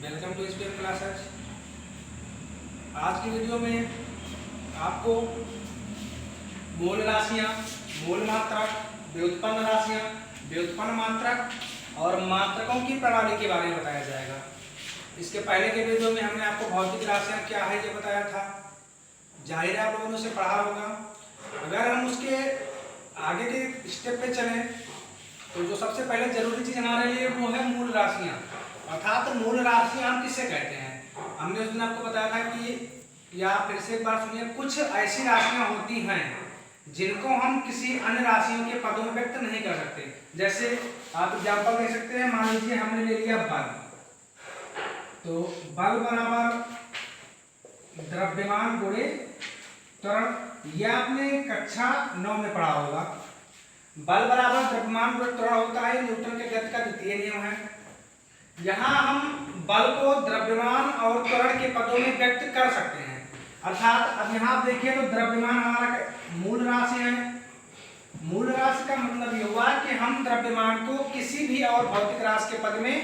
Welcome to SPM classes. आज की video में आपको मूल राशियां, मूल मात्रक, व्युत्पन्न राशियां, व्युत्पन्न मात्रक और मात्रकों की प्रणाली के बारे में बताया जाएगा। इसके पहले के वीडियो में हमने आपको भौतिक राशियां क्या है ये बताया था। जाहिर है आप लोगों ने उसे पढ़ा होगा। अगर हम उसके आगे के स्टेप पे चलें तो जो सबसे पहले जरूरी चीज हमारे लिए वो है मूल राशियां, अर्थात मूल राशियां हम किसे कहते हैं। हमने उस दिन आपको बताया था कि या फिर से एक बार सुनिए, कुछ ऐसी राशियां होती हैं जिनको हम किसी अन्य राशियों के पदों में व्यक्त नहीं कर सकते। जैसे आप एग्जांपल दे सकते हैं, मान लीजिए हमने ले लिया बल, तो बल बराबर द्रव्यमान गुणे त्वरण। यह आपने कक्षा 9 में पढ़ा होगा। बल बराबर द्रव्यमान गुणे त्वरण होता है, न्यूटन के गति का द्वितीय नियम है। यहाँ हम बल को द्रव्यमान और त्वरण के पदों में व्यक्त कर सकते हैं। अर्थात अब यहाँ आप देखिए तो द्रव्यमान हमारा मूल राशि है। मूल राशि का मतलब ये हुआ कि हम द्रव्यमान को किसी भी और भौतिक राशि के पद में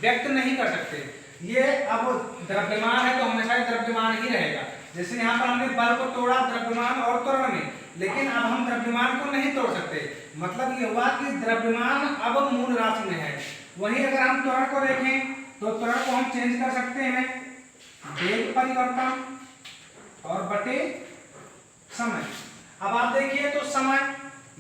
व्यक्त नहीं कर सकते। ये अब द्रव्यमान है तो हमेशा द्रव्यमान ही रहेगा। जैसे यहाँ पर हमने बल को तोड़ा द्रव्यमान और त्वरण में, लेकिन अब हम द्रव्यमान को नहीं तोड़ सकते। मतलब ये हुआ कि द्रव्यमान अब मूल राशि में है। वहीं अगर हम त्वरण को देखें तो त्वरण को हम चेंज कर सकते हैं वेग परिवर्तन और बटे समय। अब आप देखिए तो समय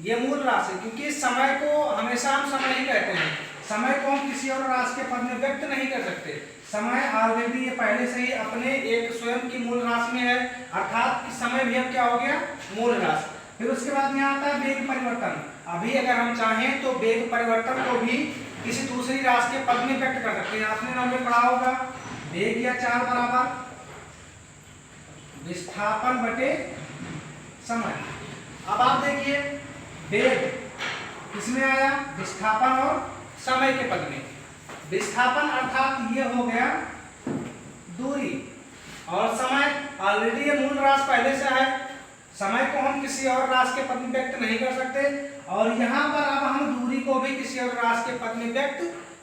ये मूल राशि, क्योंकि समय को हमेशा हम समय ही कहते हैं। समय को हम किसी और राशि के पद में व्यक्त नहीं कर सकते। समय ऑलरेडी ये पहले से ही अपने एक स्वयं की मूल राशि में है, अर्थात कि समय भी अब क्या हो गया, मूल राशि। फिर उसके बाद यहाँ आता है वेग परिवर्तन। अभी अगर हम चाहें तो वेग परिवर्तन को भी किसी दूसरी राशि के पद में व्यक्त कर सकते हैं। आपने नाम में पढ़ा होगा वेग या चाल बराबर विस्थापन बटे समय। अब आप देखिए वेग किसमें आया, विस्थापन और समय के पद में। विस्थापन अर्थात ये हो गया दूरी, और समय ऑलरेडी ये मूल राशि पहले से है। समय को हम किसी और राशि के पद में व्यक्त नहीं कर सकते, और यहाँ पर अब हम दूरी को भी किसी और राशि के पद में व्यक्त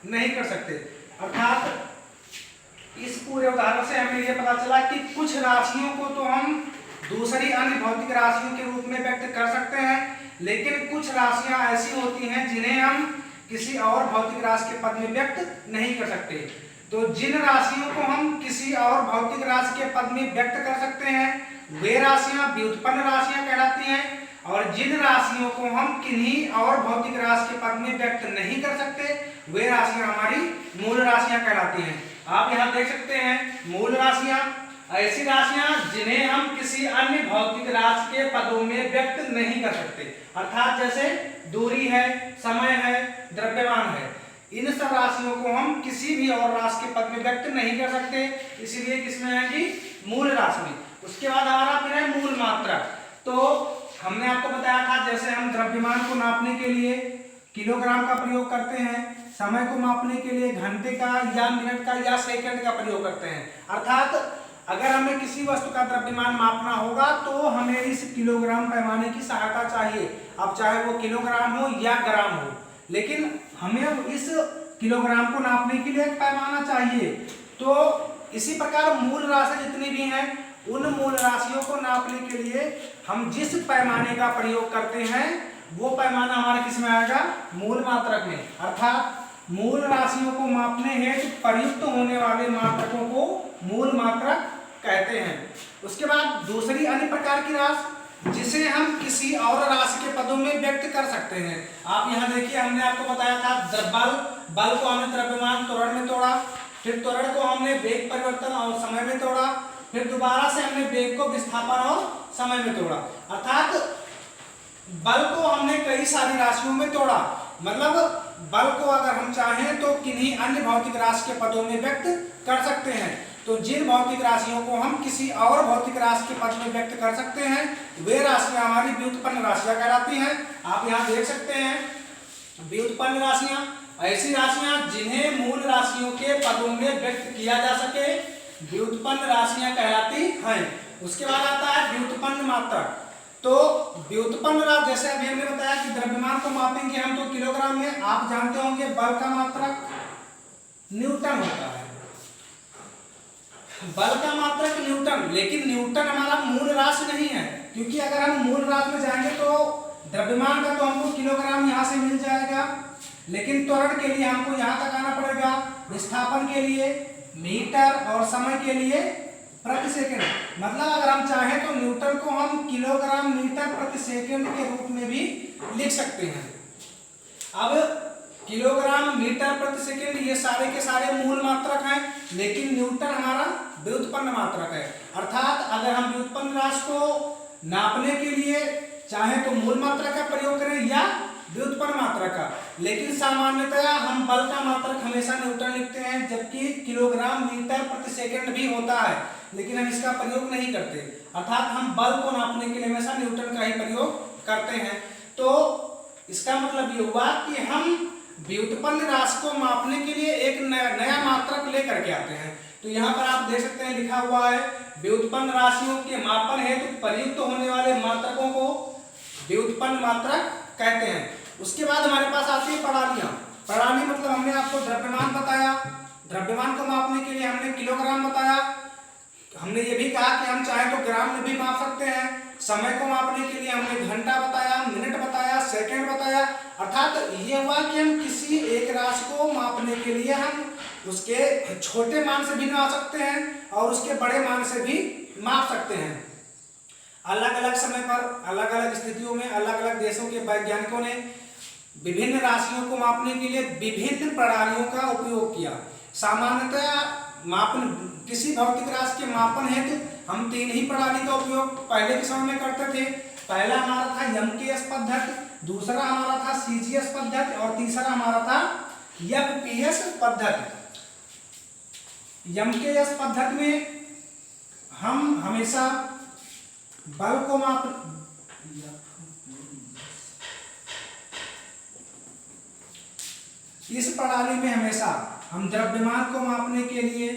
नहीं कर सकते। अर्थात इस पूरे उदाहरण से हमें यह पता चला कि कुछ राशियों को तो हम दूसरी अन्य भौतिक राशियों के रूप में व्यक्त कर सकते हैं, लेकिन कुछ राशियां ऐसी होती हैं जिन्हें हम किसी और भौतिक राशि के पद में व्यक्त नहीं कर सकते। तो जिन राशियों को हम किसी और भौतिक राशि के पद में व्यक्त कर सकते हैं वे राशियां व्युत्पन्न राशियां कहलाती हैं, और जिन राशियों को हम किन्हीं और भौतिक राशि के पद में व्यक्त नहीं कर सकते वे राशियां हमारी मूल राशियां कहलाती हैं। आप यहाँ देख सकते हैं मूल राशियां ऐसी राशियां जिन्हें हम किसी अन्य भौतिक राशि के पदों में व्यक्त नहीं कर सकते। अर्थात जैसे दूरी है, समय है, द्रव्यमान है, इन सब राशियों को हम किसी भी और राशि के पद में व्यक्त नहीं कर सकते, इसीलिए किसमें है कि मूल राशि में। उसके बाद हमारा फिर है मूल मात्रक। तो हमने आपको बताया था जैसे हम द्रव्यमान को नापने के लिए किलोग्राम का प्रयोग करते हैं, समय को मापने के लिए घंटे का या मिनट का या सेकंड का प्रयोग करते हैं। अर्थात अगर हमें किसी वस्तु का द्रव्यमान मापना होगा तो हमें इस किलोग्राम पैमाने की सहायता चाहिए। अब चाहे वो किलोग्राम हो या ग्राम हो, लेकिन हमें इस किलोग्राम को नापने के लिए एक पैमाना चाहिए। तो इसी प्रकार मूल राशि जितनी भी हैं उन मूल राशियों को नापने के लिए हम जिस पैमाने का प्रयोग करते हैं वो पैमाना हमारा किस में आएगा, मूल मात्रक में। अर्थात मूल राशियों को मापने हेतु प्रयुक्त होने वाले मात्रकों को मूल मात्रक कहते हैं। उसके बाद दूसरी अन्य प्रकार की राशि जिसे हम किसी और राशि के पदों में व्यक्त कर सकते हैं। आप यहाँ देखिए हमने आपको बताया था बल को हमने द्रव्यमान त्वरण में तोड़ा, फिर त्वरण को हमने वेग परिवर्तन और समय में तोड़ा, फिर दोबारा से हमने वेग को विस्थापन और समय में तोड़ा। अर्थात बल को हमने कई सारी राशियों में तोड़ा। मतलब बल को अगर हम चाहें तो किन्हीं अन्य भौतिक राशि के पदों में व्यक्त कर सकते हैं। तो जिन भौतिक राशियों को हम किसी और भौतिक राशि के पद में व्यक्त कर सकते हैं वे राशियां हमारी व्युत्पन्न राशियां कहलाती हैं। आप यहाँ देख सकते हैं व्युत्पन्न राशियां ऐसी राशियां जिन्हें मूल राशियों के पदों में व्यक्त किया जा सके, व्युत्पन्न राशियां कहलाती हैं। उसके बाद आता है व्युत्पन्न मात्रक। तो व्युत्पन्न राशि जैसे अभी हमने बताया कि द्रव्यमान को मापेंगे हम तो किलोग्राम में। आप जानते होंगे बल का मात्रक न्यूटन होता है। बल का मात्रक न्यूटन, लेकिन न्यूटन हमारा मूल राशि नहीं है, क्योंकि अगर हम मूल राशि में जाएंगे तो द्रव्यमान का तो हमको किलोग्राम यहाँ से मिल जाएगा, लेकिन त्वरण के लिए हमको यहाँ तक आना पड़ेगा, विस्थापन के लिए मीटर और समय के लिए प्रति सेकंड। मतलब अगर हम चाहें तो न्यूटन को हम किलोग्राम मीटर प्रति सेकंड के रूप में भी लिख सकते हैं। अब किलोग्राम मीटर प्रति सेकंड ये सारे के सारे मूल मात्रक हैं, लेकिन न्यूटन हमारा व्युत्पन्न मात्रक है। अर्थात अगर हम व्युत्पन्न राशि को नापने के लिए चाहे तो मूल मात्रक का प्रयोग करें या व्युत्पन्न मात्रक का, लेकिन सामान्यतया हम बल का मात्रक हमेशा न्यूटन लिखते हैं, जबकि किलोग्राम मीटर प्रति सेकंड भी होता है, लेकिन हम इसका प्रयोग नहीं करते। अर्थात हम बल को नापने के लिए हमेशा न्यूटन का ही प्रयोग करते हैं। तो इसका मतलब ये हुआ कि हम व्युत्पन्न राशि को मापने के लिए एक नया मात्रक लेकर के आते हैं। तो यहाँ पर आप देख सकते हैं लिखा हुआ है, व्युत्पन्न राशियों के मापन हेतु प्रयुक्त होने वाले मात्रकों को व्युत्पन्न मात्रक कहते हैं। उसके बाद हमारे पास आती है प्रणालियां। प्रणाली मतलब हमने आपको द्रव्यमान बताया, द्रव्यमान को मापने के लिए हमने किलोग्राम बताया, हमने ये भी कहा कि हम चाहे तो ग्राम में भी माप सकते हैं। समय को मापने के लिए हमने घंटा बताया, मिनट बताया, सेकंड बताया। अर्थात ये हुआ कि हम किसी एक राशि को मापने के लिए हम उसके छोटे मान से भी माप सकते हैं और उसके बड़े मान से भी माप सकते हैं। अलग अलग समय पर अलग अलग स्थितियों में अलग अलग देशों के वैज्ञानिकों ने विभिन्न राशियों को मापने के लिए विभिन्न प्रणालियों का उपयोग किया। सामान्यतः मापन किसी भौतिक राशि के मापन हेतु हम तीन ही प्रणाली का उपयोग पहले के समय में करते थे। पहला हमारा था यमकेएस पद्धति, दूसरा हमारा था सीजीएस पद्धति और तीसरा हमारा था एफपीएस पद्धति। यमकेएस पद्धति में हम हमेशा बल को इस प्रणाली में हमेशा हम द्रव्यमान को मापने के लिए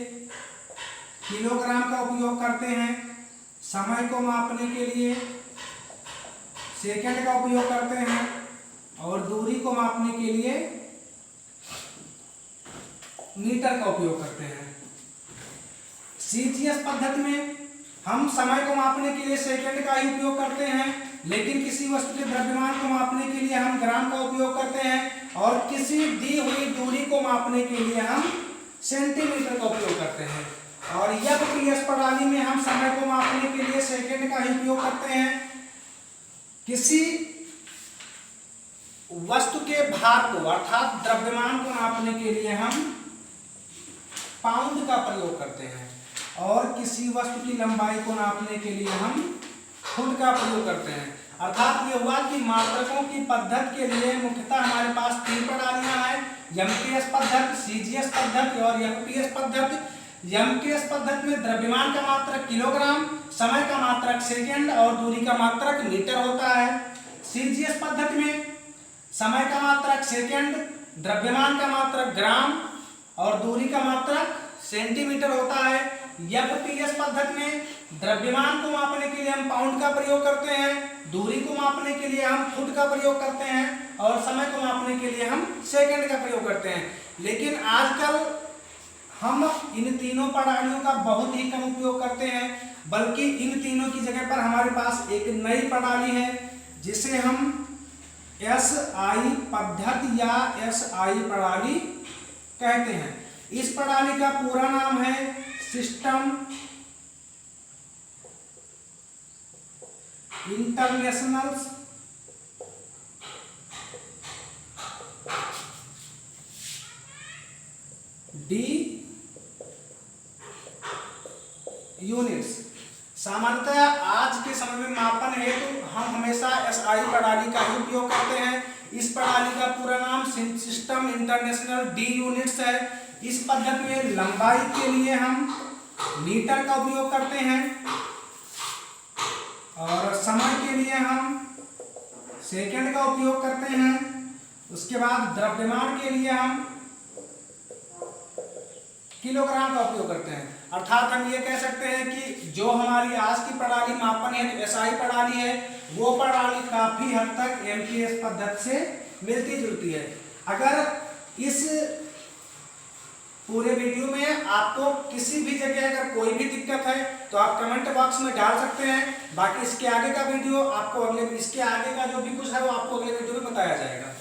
किलोग्राम का उपयोग करते हैं, समय को मापने के लिए सेकंड का उपयोग करते हैं और दूरी को मापने के लिए मीटर का उपयोग करते हैं। सीजीएस पद्धति में हम समय को मापने के लिए सेकंड का ही उपयोग करते हैं, लेकिन किसी वस्तु के द्रव्यमान को मापने के लिए हम ग्राम का उपयोग करते हैं और किसी दी हुई दूरी को मापने के लिए हम सेंटीमीटर का उपयोग करते हैं। और एफपीएस प्रणाली में हम समय को मापने के लिए सेकंड का ही उपयोग करते हैं। किसी वस्तु के भार को अर्थात द्रव्यमान को नापने के लिए हम पाउंड का प्रयोग करते हैं और किसी वस्तु की लंबाई को नापने के लिए हम फुट का प्रयोग करते हैं। अर्थात ये हुआ कि मात्रकों की पद्धति के लिए मुख्यतः हमारे पास तीन प्रणालियां हैं, यमकेएस पद्धति, सीजीएस पद्धति और एफपीएस पद्धति। यमकेएस पद्धति में द्रव्यमान का मात्रक किलोग्राम, समय का मात्रक सेकंड और दूरी का मात्रक मीटर होता है। सीजीएस पद्धति में समय का मात्रक सेकंड, द्रव्यमान का मात्रक ग्राम और दूरी का मात्रक सेंटीमीटर होता है। एफपीएस पद्धति में द्रव्यमान को मापने के लिए हम पाउंड का प्रयोग करते हैं, दूरी को मापने के लिए हम फुट का प्रयोग करते हैं और समय को मापने के लिए हम सेकंड का प्रयोग करते हैं। लेकिन आजकल हम इन तीनों प्रणालियों का बहुत ही कम उपयोग करते हैं, बल्कि इन तीनों की जगह पर हमारे पास एक नई प्रणाली है जिसे हम एसआई पद्धति या एसआई प्रणाली कहते हैं। इस प्रणाली का पूरा नाम है सिस्टम इंटरनेशनल डी यूनिट्स। सामान्यतः आज के समय में मापन हेतु हम हमेशा एसआई प्रणाली का ही उपयोग करते हैं। इस प्रणाली का पूरा नाम सिस्टम इंटरनेशनल डी यूनिट्स है। इस पद्धति में लंबाई के लिए हम मीटर का उपयोग करते हैं और समय के लिए हम सेकंड का उपयोग करते हैं। उसके बाद द्रव्यमान के लिए हम किलोग्राम का उपयोग करते हैं। अर्थात हम ये कह सकते हैं कि जो हमारी आज की प्रणाली मापन है एसआई प्रणाली है, वो प्रणाली काफी हद तक एमकेएस पद्धति से मिलती जुलती है। अगर इस पूरे वीडियो में आपको किसी भी जगह अगर कोई भी दिक्कत है तो आप कमेंट बॉक्स में डाल सकते हैं। बाकी इसके आगे का वीडियो आपको इसके आगे का जो भी कुछ है वो आपको अगले वीडियो में बताया जाएगा।